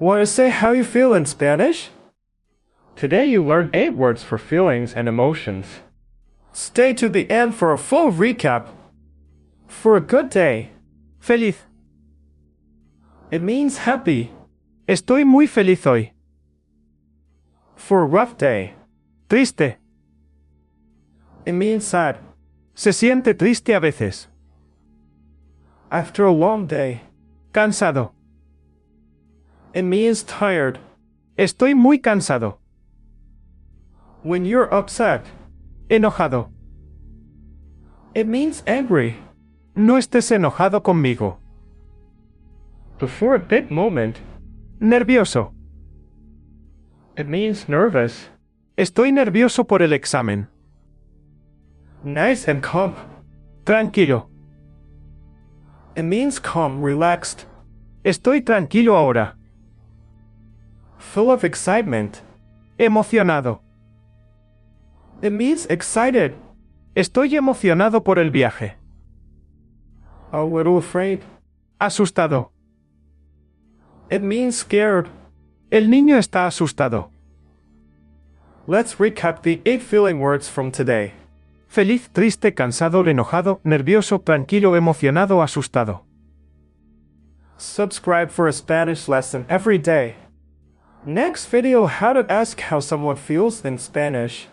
Want to say how you feel in Spanish? Today you learned 8 words for feelings and emotions. Stay to the end for a full recap. For a good day. Feliz. It means happy. Estoy muy feliz hoy. For a rough day. Triste. It means sad. Se siente triste a veces. After a long day. Cansado. It means tired. Estoy muy cansado. When you're upset. Enojado. It means angry. No estés enojado conmigo. Before a big moment. Nervioso. It means nervous. Estoy nervioso por el examen. Nice and calm. Tranquilo. It means calm, relaxed. Estoy tranquilo ahora. Full of excitement. Emocionado. It means excited. Estoy emocionado por el viaje. A little afraid. Asustado. It means scared. El niño está asustado. Let's recap the 8 feeling words from today. Feliz, triste, cansado, enojado, nervioso, tranquilo, emocionado, asustado. Subscribe for a Spanish lesson every day. Next video, how to ask how someone feels in Spanish.